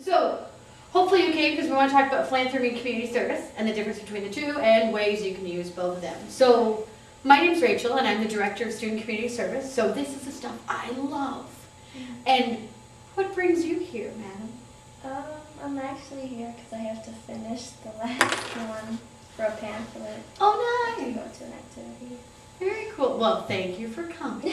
So, hopefully you came because we want to talk about philanthropy and community service and the difference between the two and ways you can use both of them. So, my name's Rachel and I'm the Director of Student Community Service. So this is the stuff I love. And what brings you here, madam? I'm actually here because I have to finish the last one for a pamphlet. Oh, To nice. go to an activity. Very cool. Well, thank you for coming.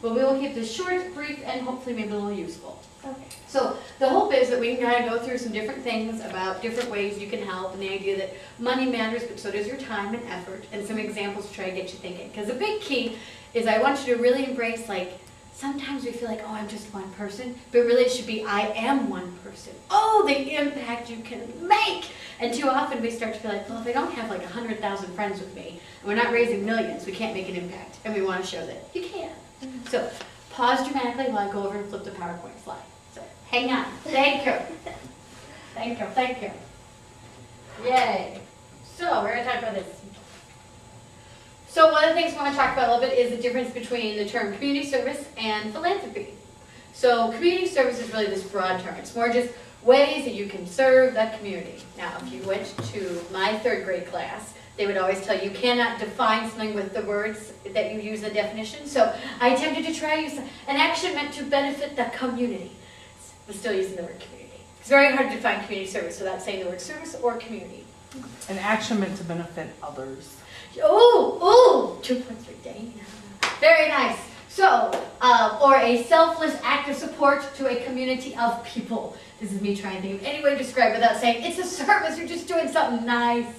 But we will keep this short, brief, and hopefully maybe a little useful. Okay. So the hope is that we can kind of go through some different things about different ways you can help, and the idea that money matters, but so does your time and effort, and some examples to try to get you thinking. Because the big key is I want you to really embrace, like, sometimes we feel like, oh, I'm just one person, but really it should be, I am one person. Oh, the impact you can make! And too often we start to feel like, well, if I don't have like 100,000 friends with me, and we're not raising millions, we can't make an impact. And we want to show that you can. So pause dramatically while I go over and flip the PowerPoint slide. So hang on. Thank you. Thank you. Thank you. Yay. So we're going to talk about this. So one of the things we want to talk about a little bit is the difference between the term community service and philanthropy. So community service is really this broad term. It's more just ways that you can serve the community. Now, if you went to my third grade class, they would always tell you cannot define something with the words that you use in the definition. So I attempted to try to use an action meant to benefit the community. But still using the word community. It's very hard to define community service without saying the word service or community. An action meant to benefit others. Oh, 2 points for Dana. Very nice. So, or a selfless act of support to a community of people. This is me trying to think of any way to describe it without saying it's a service, you're just doing something nice.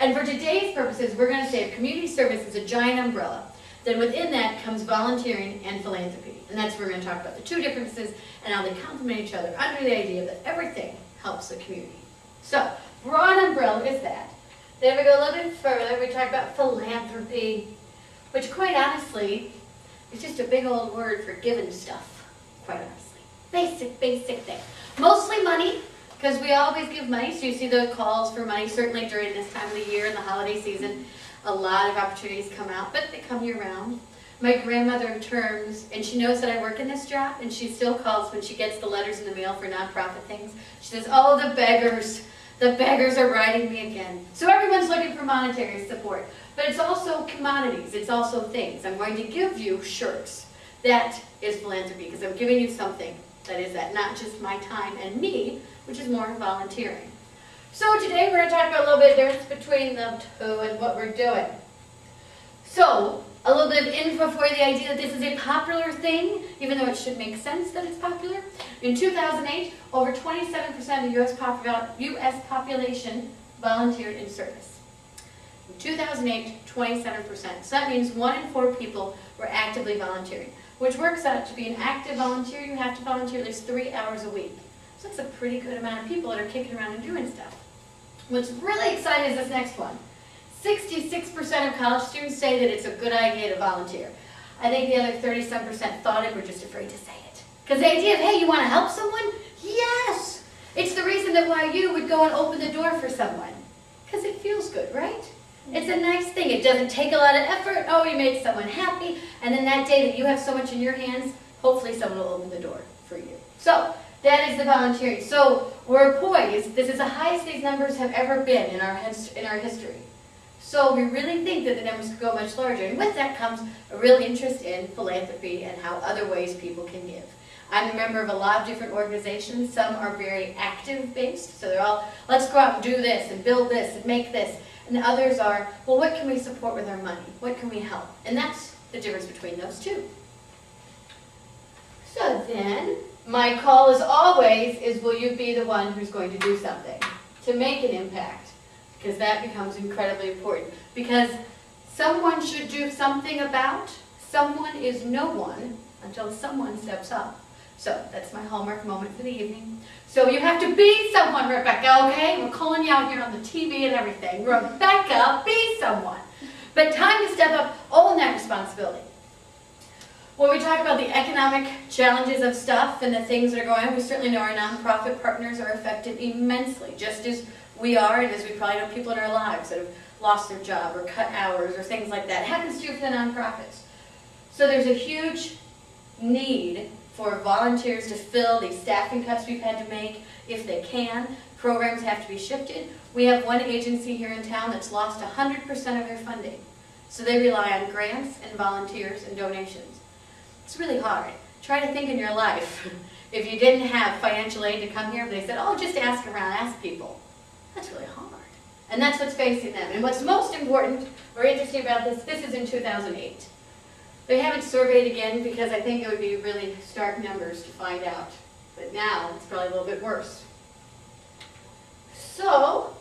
And for today's purposes, we're going to say if community service is a giant umbrella, then within that comes volunteering and philanthropy. And that's where we're going to talk about the two differences and how they complement each other under the idea that everything helps the community. So, broad umbrella is that. Then we go a little bit further, we talk about philanthropy, which quite honestly is just a big old word for giving stuff, quite honestly. Basic thing. Mostly money, because we always give money, so you see the calls for money, certainly during this time of the year and the holiday season. A lot of opportunities come out, but they come year-round. My grandmother terms, and she knows that I work in this job, and she still calls when she gets the letters in the mail for nonprofit things. She says, oh, the beggars are riding me again. So everyone's looking for monetary support, but it's also commodities, it's also things. I'm going to give you shirts. That is philanthropy, because I'm giving you something that is that, not just my time and me, which is more volunteering. So today we're going to talk about a little bit of the difference between the two and what we're doing. So, a little bit of info for you, the idea that this is a popular thing, even though it should make sense that it's popular. In 2008, over 27% of the U.S. population volunteered in service. In 2008, 27%. So that means 1 in 4 people were actively volunteering, which works out to be an active volunteer, you have to volunteer at least 3 hours a week. So that's a pretty good amount of people that are kicking around and doing stuff. What's really exciting is this next one. 66% of college students say that it's a good idea to volunteer. I think the other 30-some% thought it, were just afraid to say it. Because the idea of, hey, you want to help someone? Yes! It's the reason that why you would go and open the door for someone. Because it feels good, right? It's a nice thing. It doesn't take a lot of effort. Oh, you made someone happy. And then that day that you have so much in your hands, hopefully someone will open the door for you. So, that is the volunteering. So, we're poised. This is the highest these numbers have ever been in our history. So we really think that the numbers could go much larger. And with that comes a real interest in philanthropy and how other ways people can give. I'm a member of a lot of different organizations. Some are very active-based, so they're all, let's go out and do this and build this and make this. And others are, well, what can we support with our money? What can we help? And that's the difference between those two. So then, my call as always is, will you be the one who's going to do something to make an impact? Because that becomes incredibly important. Because someone should do something about, someone is no one until someone steps up. So that's my hallmark moment for the evening. So you have to be someone, Rebecca, okay? We're calling you out here on the TV and everything. Rebecca, be someone. But time to step up, own that responsibility. When we talk about the economic challenges of stuff and the things that are going on, we certainly know our nonprofit partners are affected immensely, just as we are, and as we probably know people in our lives that have lost their job or cut hours or things like that. It happens too for the nonprofits. So there's a huge need for volunteers to fill these staffing cuts we've had to make if they can. Programs have to be shifted. We have one agency here in town that's lost 100% of their funding. So they rely on grants and volunteers and donations. It's really hard. Try to think in your life. If you didn't have financial aid to come here, but they said, oh, just ask around, ask people. That's really hard. And that's what's facing them. And what's most important or interesting about this is in 2008. They haven't surveyed again because I think it would be really stark numbers to find out. But now it's probably a little bit worse. So,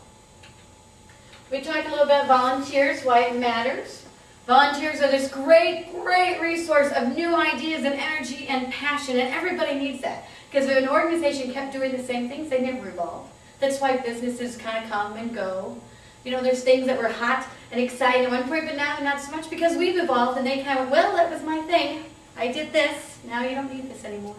we talked a little about volunteers, why it matters. Volunteers are this great, great resource of new ideas and energy and passion, and everybody needs that. Because if an organization kept doing the same things, they never evolve. That's why businesses kind of come and go. You know, there's things that were hot and exciting at one point, but now not so much because we've evolved and they kind of, well, that was my thing. I did this. Now you don't need this anymore.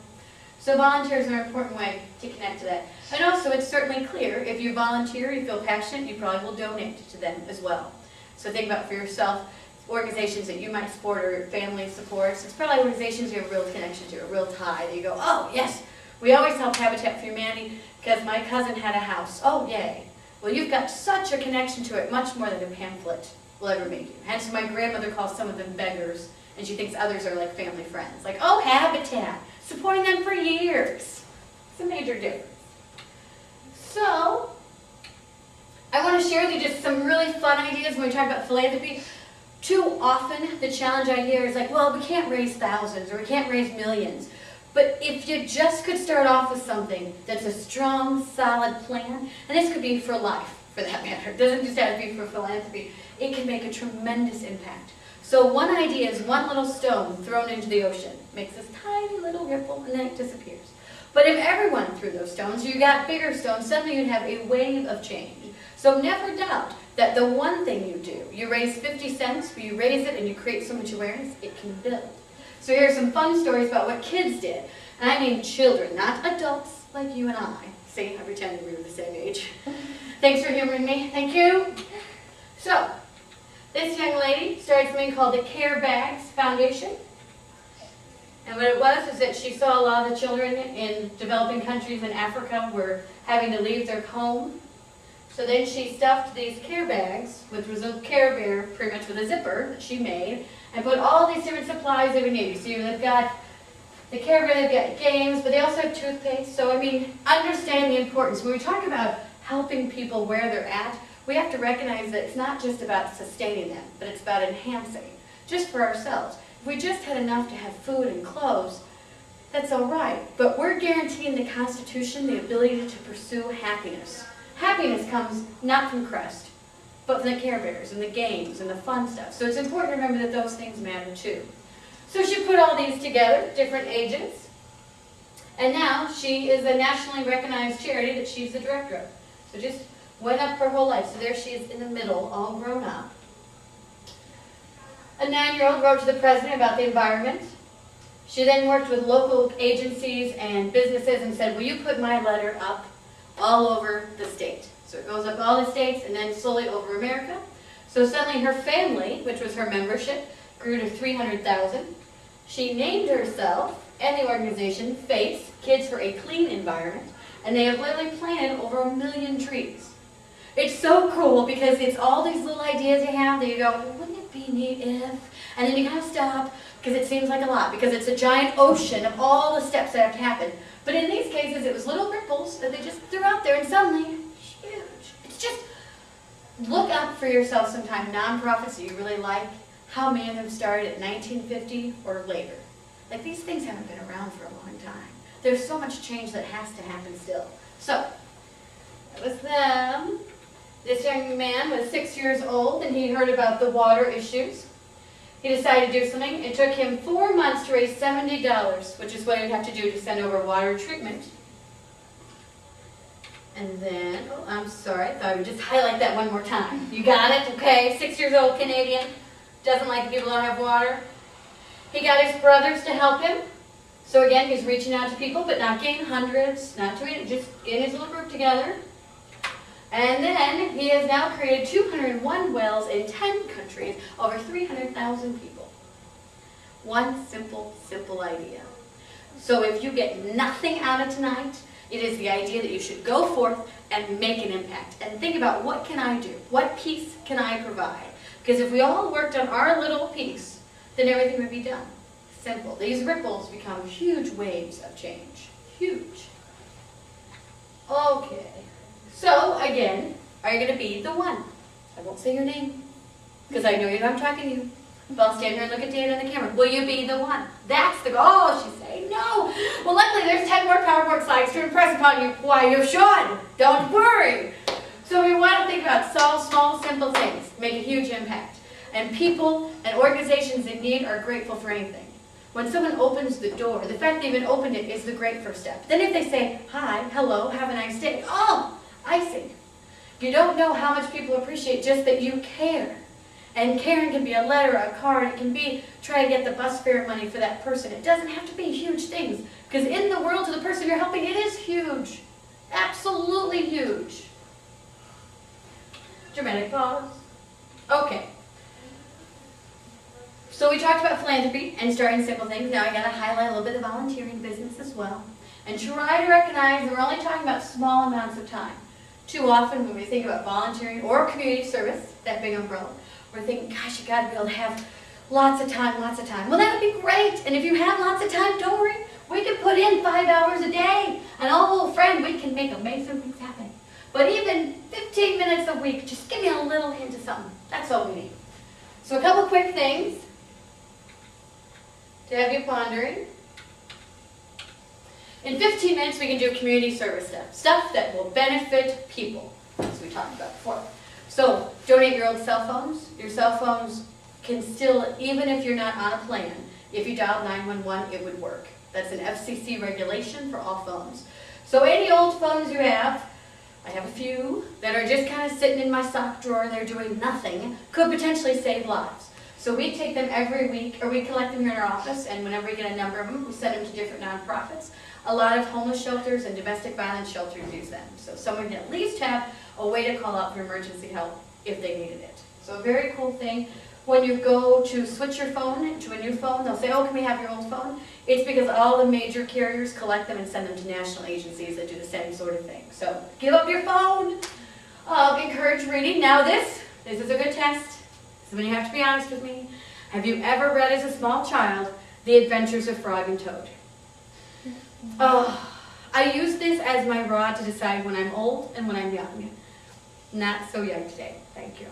So volunteers are an important way to connect to that. And also, it's certainly clear, if you volunteer, you feel passionate, you probably will donate to them as well. So think about for yourself, organizations that you might support or family supports. It's probably organizations you have a real connection to, a real tie. That you go, oh, yes, we always help Habitat for Humanity because my cousin had a house. Oh, yay. Well, you've got such a connection to it, much more than a pamphlet will ever make you. Hence, my grandmother calls some of them beggars, and she thinks others are like family friends. Like, oh, Habitat, supporting them for years. It's a major difference. So, I want to share with you just some really fun ideas when we talk about philanthropy. Too often, the challenge I hear is like, well, we can't raise thousands, or we can't raise millions. But if you just could start off with something that's a strong, solid plan, and this could be for life, for that matter. It doesn't just have to be for philanthropy. It can make a tremendous impact. So one idea is one little stone thrown into the ocean. Makes this tiny little ripple, and then it disappears. But if everyone threw those stones, you got bigger stones, suddenly you'd have a wave of change. So never doubt that the one thing you do, you raise 50 cents, but you raise it and you create so much awareness, it can build. So here are some fun stories about what kids did. And I mean children, not adults like you and I. See, I pretended we were the same age. Thanks for humoring me. Thank you. So, this young lady started something called the Care Bags Foundation. And what it was that she saw a lot of the children in developing countries in Africa were having to leave their home. So then she stuffed these care bags, which was a Care Bear, pretty much with a zipper that she made, and put all these different supplies they would need. You see, they've got the Care Bear, they've got games, but they also have toothpaste. So, I mean, understand the importance. When we talk about helping people where they're at, we have to recognize that it's not just about sustaining them, but it's about enhancing, just for ourselves. If we just had enough to have food and clothes, that's all right. But we're guaranteeing the Constitution the ability to pursue happiness. Happiness comes not from crest, but from the Care Bears and the games and the fun stuff. So it's important to remember that those things matter too. So she put all these together, different ages, and now she is a nationally recognized charity that she's the director of. So just went up her whole life. So there she is in the middle, all grown up. A 9-year-old wrote to the president about the environment. She then worked with local agencies and businesses and said, will you put my letter up all over the state? So it goes up all the states and then slowly over America. So suddenly her family, which was her membership, grew to 300,000. She named herself and the organization FACE, Kids for a Clean Environment, and they have literally planted over 1 million trees. It's so cool because it's all these little ideas you have that you go, well, wouldn't it be neat if? And then you kind of stop because it seems like a lot because it's a giant ocean of all the steps that have to happen. But in these cases, it was little ripples that they just threw out there and suddenly, huge. It's just, look up for yourself sometime, nonprofits that you really like, how many of them started at 1950 or later. Like these things haven't been around for a long time. There's so much change that has to happen still. So, that was them. This young man was 6 years old and he heard about the water issues. He decided to do something. It took him 4 months to raise $70, which is what he'd have to do to send over water treatment. And then, oh, I'm sorry, I thought I would just highlight that one more time. You got it? Okay, 6 years old Canadian, doesn't like people don't have water. He got his brothers to help him. So again, he's reaching out to people, but not getting hundreds, not doing, just getting his little group together. And then he has now created 201 wells in 10 countries, over 300,000 people. One simple, simple idea. So if you get nothing out of tonight, it is the idea that you should go forth and make an impact. And think about, what can I do? What piece can I provide? Because if we all worked on our little piece, then everything would be done. Simple. These ripples become huge waves of change. Huge. Okay. So, again, are you going to be the one? I won't say your name, because I know I'm talking to you. But I'll stand here and look at Dan on the camera. Will you be the one? That's the goal. Oh, she's saying no. Well, luckily there's 10 more PowerPoint slides to impress upon you why you should. Don't worry. So we want to think about small, simple things. Make a huge impact. And people and organizations in need are grateful for anything. When someone opens the door, the fact they even opened it is the great first step. Then if they say, hi, hello, have a nice day. Oh, icing. You don't know how much people appreciate just that you care. And caring can be a letter, a card, it can be trying to get the bus fare money for that person. It doesn't have to be huge things. Because in the world to the person you're helping, it is huge. Absolutely huge. Dramatic pause. Okay. So we talked about philanthropy and starting simple things. Now I got to highlight a little bit of volunteering business as well. And try to recognize that we're only talking about small amounts of time. Too often when we think about volunteering or community service, that big umbrella, we're thinking, gosh, you got to be able to have lots of time, lots of time. Well, that would be great. And if you have lots of time, don't worry. We can put in 5 hours a day. And oh, friend, we can make amazing things happen. But even 15 minutes a week, just give me a little hint of something. That's all we need. So a couple quick things to have you pondering. In 15 minutes, we can do community service stuff. Stuff that will benefit people, as we talked about before. So, donate your old cell phones. Your cell phones can still, even if you're not on a plan, if you dial 911, it would work. That's an FCC regulation for all phones. So any old phones you have, I have a few that are just kind of sitting in my sock drawer, they're doing nothing, could potentially save lives. So we take them every week, or we collect them here in our office, and whenever we get a number of them, we send them to different nonprofits. A lot of homeless shelters and domestic violence shelters use them. So someone can at least have a way to call out for emergency help if they needed it. So a very cool thing. When you go to switch your phone to a new phone, they'll say, oh, can we have your old phone? It's because all the major carriers collect them and send them to national agencies that do the same sort of thing. So give up your phone. Encourage reading. Now this is a good test. So when you have to be honest with me. Have you ever read as a small child The Adventures of Frog and Toad? Oh, I use this as my rod to decide when I'm old and when I'm young. Not so young today, thank you.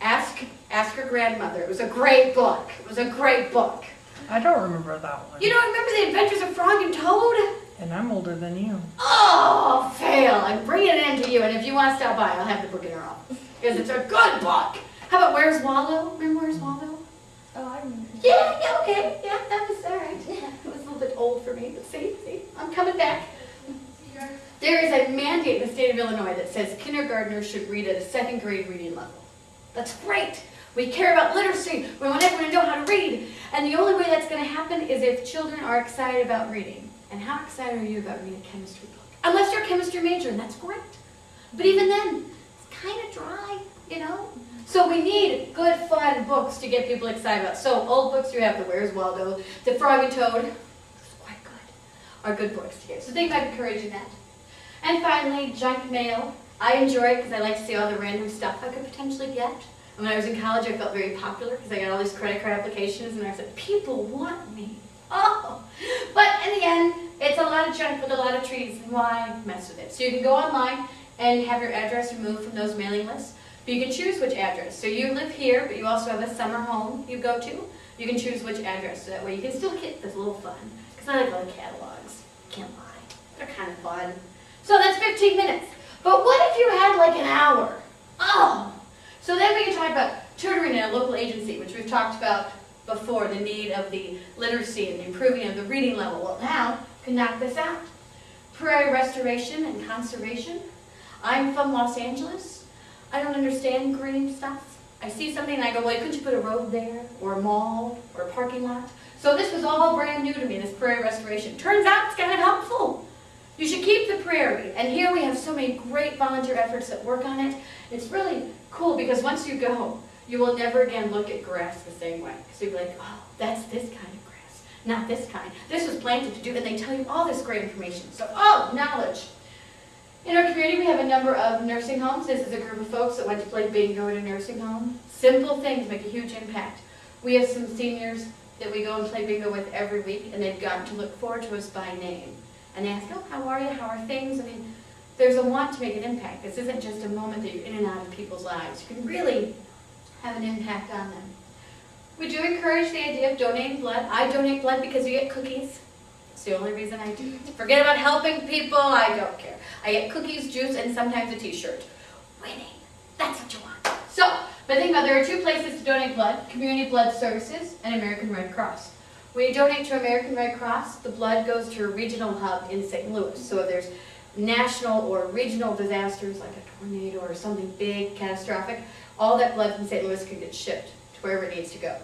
Ask Your Grandmother. It was a great book. It was a great book. I don't remember that one. You don't remember The Adventures of Frog and Toad? And I'm older than you. Oh, fail. I'm bringing it in to you, and if you want to stop by, I'll have the book in our office. Because it's a good book. How about Where's Waldo? Remember Where's Waldo? Oh, I remember. Yeah, okay. Yeah, that was all right. Yeah, it was a little bit old for me, but see, I'm coming back. There is a mandate in the state of Illinois that says kindergartners should read at a second grade reading level. That's great. We care about literacy. We want everyone to know how to read. And the only way that's going to happen is if children are excited about reading. And how excited are you about reading a chemistry book? Unless you're a chemistry major, and that's great. But even then, it's kind of dry, you know? So we need good, fun books to get people excited about. So old books you have, the Where's Waldo, the Frog and Toad, it's quite good, are good books to get. So think about encouraging that. And finally, junk mail. I enjoy it because I like to see all the random stuff I could potentially get. And when I was in college, I felt very popular because I got all these credit card applications, and I said, people want me. Oh! But in the end, it's a lot of junk with a lot of trees, and why mess with it? So you can go online and have your address removed from those mailing lists. But you can choose which address. So you live here, but you also have a summer home you go to. You can choose which address, so that way you can still get this little fun. Because I like all the catalogs. Can't lie. They're kind of fun. So that's 15 minutes. But what if you had like an hour? Oh! So then we can talk about tutoring in a local agency, which we've talked about before, the need of the literacy and the improving of the reading level. Well, now, we can knock this out. Prairie restoration and conservation. I'm from Los Angeles. I don't understand green stuff. I see something and I go, well, couldn't you put a road there, or a mall, or a parking lot? So this was all brand new to me, this prairie restoration. Turns out it's kind of helpful. You should keep the prairie. And here we have so many great volunteer efforts that work on it. It's really cool because once you go, you will never again look at grass the same way. So you'll be like, oh, that's this kind of grass. not this kind. This was planted to do, and they tell you all this great information. So, knowledge. In our community, we have a number of nursing homes. This is a group of folks that went to play bingo in a nursing home. Simple things make a huge impact. We have some seniors that we go and play bingo with every week, and they've gotten to look forward to us by name. And they ask, oh, how are you? How are things? I mean, there's a want to make an impact. This isn't just a moment that you're in and out of people's lives. You can really have an impact on them. We do encourage the idea of donating blood. I donate blood because you get cookies. It's the only reason I do it. Forget about helping people. I don't care. I get cookies, juice, and sometimes a t-shirt. Winning. That's what you want. So, but think about it, there are two places to donate blood: Community Blood Services and American Red Cross. When you donate to American Red Cross, the blood goes to a regional hub in St. Louis. So if there's national or regional disasters like a tornado or something big, catastrophic, all that blood from St. Louis can get shipped to wherever it needs to go.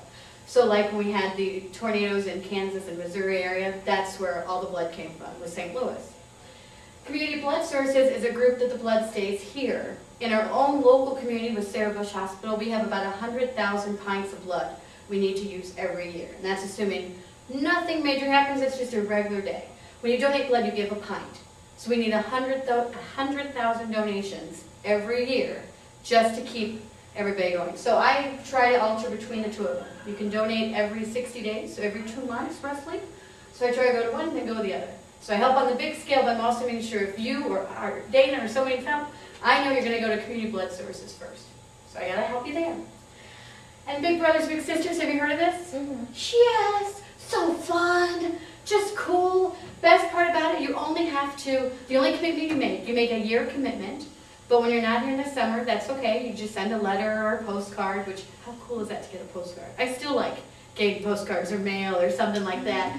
So like when we had the tornadoes in Kansas and Missouri area, that's where all the blood came from, was St. Louis. Community Blood Services is a group that the blood stays here. In our own local community with Sarah Bush Hospital, we have about 100,000 pints of blood we need to use every year. And that's assuming nothing major happens, it's just a regular day. When you donate blood, you give a pint. So we need 100,000 donations every year just to keep everybody going. So I try to alter between the two of them. You can donate every 60 days, so every 2 months roughly. So I try to go to one, then go to the other. So I help on the big scale, but I'm also making sure if you or Dana or somebody needs help, I know you're going to go to Community Blood Services first. So I got to help you there. And Big Brothers Big Sisters, have you heard of this? Mm-hmm. Yes, so fun, just cool. Best part about it, you only have to, the only commitment you make a year commitment, but when you're not here in the summer, that's okay. You just send a letter or a postcard, which, how cool is that to get a postcard? I still like getting postcards or mail or something like that.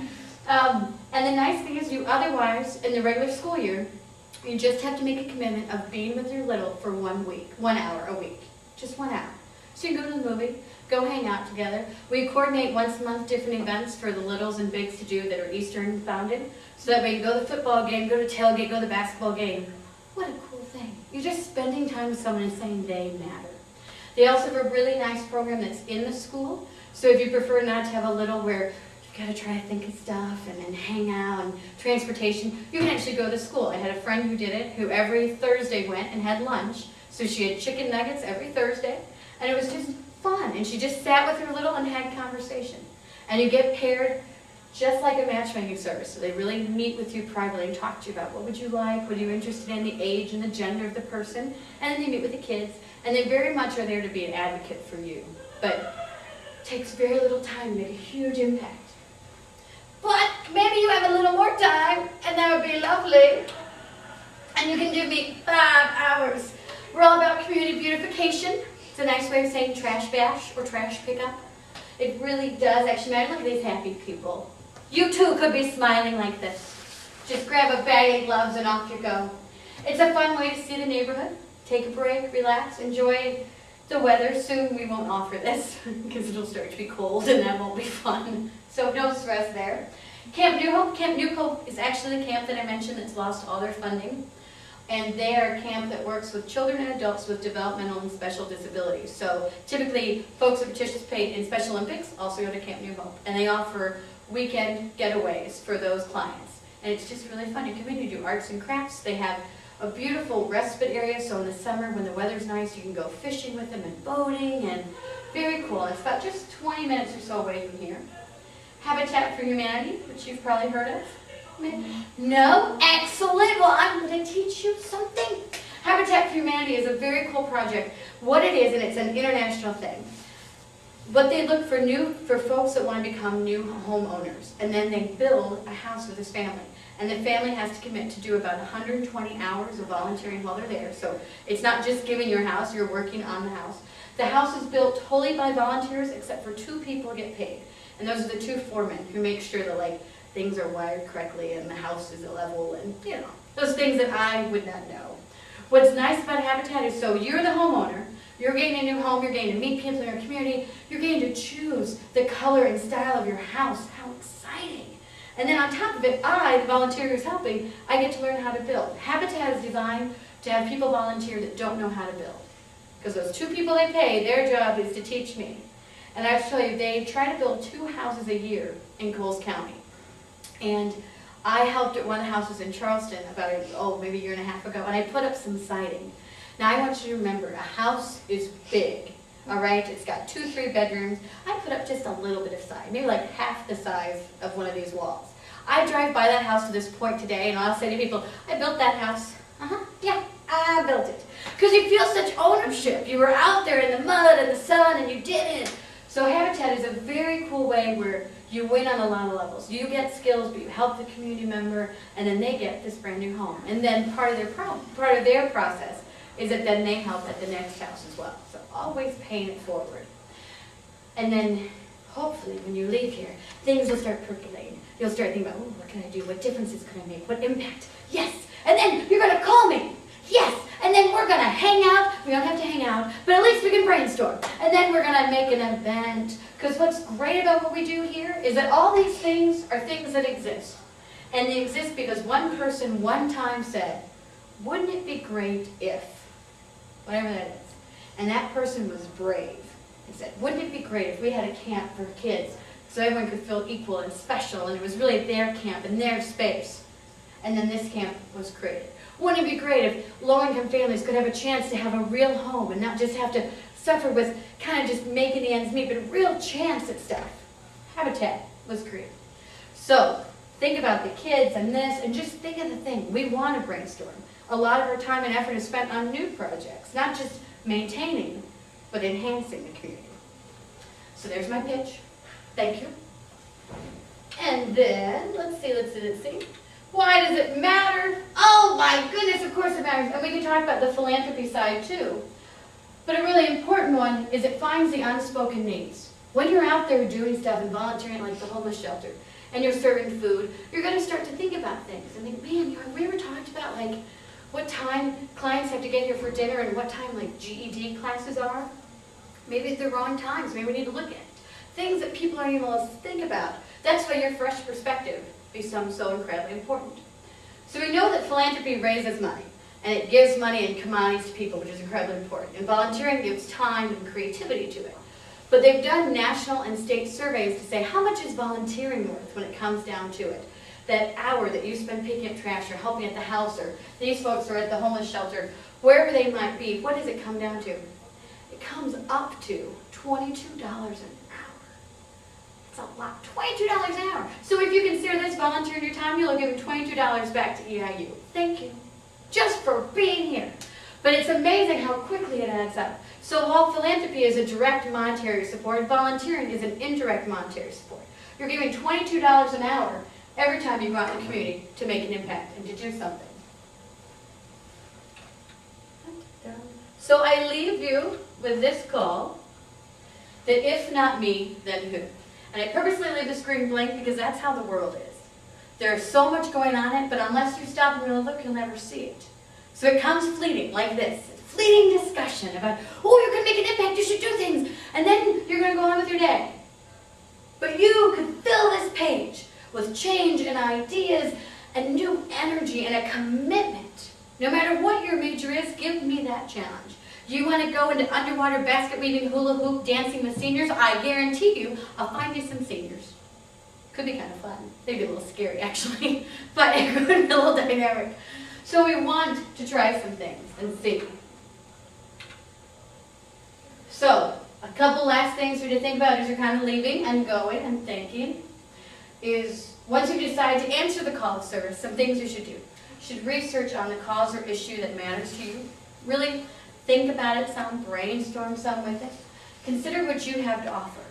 And the nice thing is you otherwise, in the regular school year, you just have to make a commitment of being with your little for 1 week, 1 hour a week, just 1 hour. So you can go to the movie, go hang out together. We coordinate once a month different events for the littles and bigs to do that are Eastern founded. So that way you go to the football game, go to tailgate, go to the basketball game. What a cool thing. You're just spending time with someone and saying they matter. They also have a really nice program that's in the school. So if you prefer not to have a little where you've got to try to think of stuff and then hang out and transportation, you can actually go to school. I had a friend who did it, who every Thursday went and had lunch. So she had chicken nuggets every Thursday. And it was just fun. And she just sat with her little and had conversation. And you get paired just like a matchmaking service. So they really meet with you privately and talk to you about what would you like, what are you interested in, the age and the gender of the person. And then they meet with the kids. And they very much are there to be an advocate for you. But it takes very little time to make a huge impact. But maybe you have a little more time, and that would be lovely. And you can give me 5 hours. We're all about community beautification. It's a nice way of saying trash bash or trash pickup. It really does actually matter. Look at these happy people. You too could be smiling like this. Just grab a bag of gloves and off you go. It's a fun way to see the neighborhood. Take a break, relax, enjoy the weather. Soon we won't offer this because it'll start to be cold and that won't be fun. So no stress there. Camp New Hope. Camp New Hope is actually the camp that I mentioned that's lost all their funding. And they are a camp that works with children and adults with developmental and special disabilities. So typically, folks who participate in Special Olympics also go to Camp New Hope. And they offer weekend getaways for those clients. And it's just really fun. You come in, you do arts and crafts. They have a beautiful respite area. So in the summer, when the weather's nice, you can go fishing with them and boating. And very cool. It's about just 20 minutes or so away from here. Habitat for Humanity, which you've probably heard of. No? Excellent. Well, I'm going to teach you something. Habitat for Humanity is a very cool project. What it is, and it's an international thing, but they look for folks that want to become new homeowners, and then they build a house for this family. And the family has to commit to do about 120 hours of volunteering while they're there. So it's not just giving your house, you're working on the house. The house is built totally by volunteers, except for 2 people get paid. And those are the 2 foremen who make sure that things are wired correctly and the house is level and, those things that I would not know. What's nice about Habitat is so you're the homeowner, you're getting a new home, you're getting to meet people in your community, you're getting to choose the color and style of your house. How exciting. And then on top of it, the volunteer who's helping, I get to learn how to build. Habitat is designed to have people volunteer that don't know how to build. Because those 2 people they pay, their job is to teach me. And I have to tell you, they try to build 2 houses a year in Coles County. And I helped at one of the houses in Charleston about maybe a year and a half ago, and I put up some siding. Now I want you to remember, a house is big, all right? It's got 2-3 bedrooms. I put up just a little bit of siding, maybe like half the size of one of these walls. I drive by that house to this point today, and I'll say to people, I built that house. Yeah, I built it. Because you feel such ownership. You were out there in the mud and the sun, and you did it. So Habitat is a very cool way where you win on a lot of levels. You get skills, but you help the community member, and then they get this brand new home. And then part of their process is that then they help at the next house as well. So always paying it forward. And then hopefully when you leave here, things will start percolating. You'll start thinking about, oh, what can I do? What differences could I make? What impact? Yes. And then you're going to call me. Yes. And then we're going to hang out. We don't have to hang out, but at least we can brainstorm. And then we're going to make an event. Because what's great about what we do here is that all these things are things that exist. And they exist because one person one time said, wouldn't it be great if, whatever that is. And that person was brave. He said, wouldn't it be great if we had a camp for kids so everyone could feel equal and special, and it was really their camp and their space. And then this camp was created. Wouldn't it be great if low-income families could have a chance to have a real home and not just have to suffer with kind of just making the ends meet, but a real chance at stuff? Habitat was created. So think about the kids and this, and just think of the thing. We want to brainstorm. A lot of our time and effort is spent on new projects, not just maintaining, but enhancing the community. So there's my pitch. Thank you. And then, let's see. Why does it matter? Oh my goodness, of course it matters. And we can talk about the philanthropy side too. But a really important one is it finds the unspoken needs. When you're out there doing stuff and volunteering like the homeless shelter, and you're serving food, you're going to start to think about things and think, man, have we ever talked about like what time clients have to get here for dinner and what time like GED classes are? Maybe it's the wrong times. Maybe we need to look at it. Things that people aren't even able to think about. That's why your fresh perspective becomes so incredibly important. So we know that philanthropy raises money, and it gives money and commodities to people, which is incredibly important. And volunteering gives time and creativity to it. But they've done national and state surveys to say, how much is volunteering worth when it comes down to it? That hour that you spend picking up trash or helping at the house, or these folks are at the homeless shelter, wherever they might be, what does it come down to? It comes up to $22 an hour. It's a lot, $22 an hour. So if you consider this volunteering your time, you'll give $22 back to EIU. Thank you. Just for being here. But it's amazing how quickly it adds up. So while philanthropy is a direct monetary support, volunteering is an indirect monetary support. You're giving $22 an hour every time you go out in the community to make an impact and to do something. So I leave you with this call, that if not me, then who? And I purposely leave the screen blank because that's how the world is. There's so much going on in it, but unless you stop and really look, you'll never see it. So it comes fleeting, like this. Fleeting discussion about, oh, you can make an impact, you should do things, and then you're going to go on with your day. But you could fill this page with change and ideas and new energy and a commitment. No matter what your major is, give me that challenge. You want to go into underwater basket weaving, hula hoop, dancing with seniors? I guarantee you, I'll find you some seniors. Could be kind of fun. They'd be a little scary, actually, but it could be a little dynamic. So we want to try some things and see. So, a couple last things for you to think about as you're kind of leaving and going and thinking is, once you decide to answer the call of service, some things you should do. You should research on the cause or issue that matters to you. Really think about it some, brainstorm some with it. Consider what you have to offer.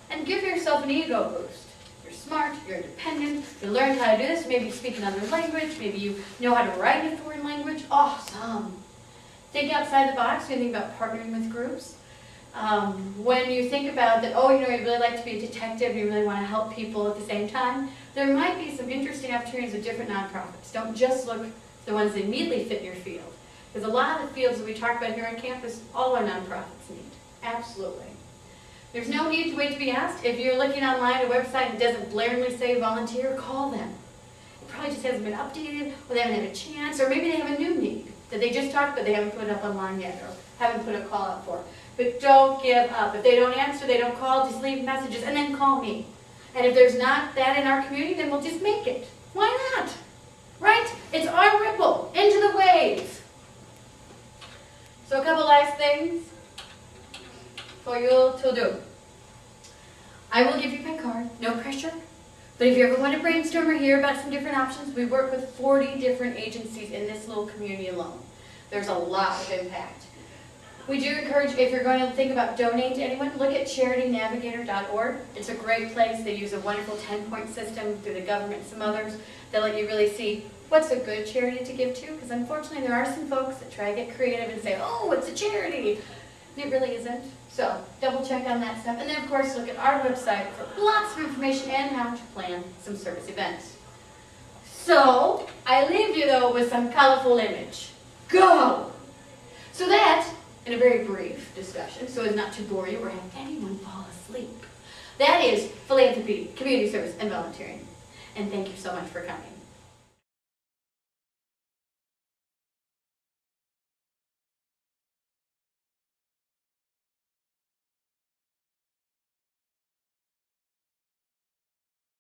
And give yourself an ego boost. You're smart, you're independent, you learned how to do this, maybe you speak another language, maybe you know how to write in a foreign language. Awesome. Think outside the box when you think about partnering with groups. When you think about that, oh, you know, you really like to be a detective, you really want to help people at the same time, there might be some interesting opportunities with different nonprofits. Don't just look at the ones that immediately fit your field. Because a lot of the fields that we talk about here on campus, all our nonprofits need. Absolutely. There's no need to wait to be asked. If you're looking online at a website and it doesn't blaringly say volunteer, call them. It probably just hasn't been updated, or they haven't had a chance, or maybe they have a new need that they just talked about, they haven't put it up online yet, or haven't put a call out for. But don't give up. If they don't answer, they don't call, just leave messages and then call me. And if there's not that in our community, then we'll just make it. Why not? Right? It's our ripple into the waves. So a couple last things for you to do. I will give you my card, no pressure. But if you ever want to brainstorm or hear about some different options, we work with 40 different agencies in this little community alone. There's a lot of impact. We do encourage, if you're going to think about donating to anyone, look at charitynavigator.org. It's a great place. They use a wonderful 10-point system through the government and some others that let you really see what's a good charity to give to. Because unfortunately, there are some folks that try to get creative and say, oh, it's a charity. And it really isn't. So double check on that stuff. And then, of course, look at our website for lots of information and how to plan some service events. So I leave you, though, with some colorful image. Go! So that, in a very brief discussion, so as not to bore you or have anyone fall asleep, that is philanthropy, community service, and volunteering. And thank you so much for coming.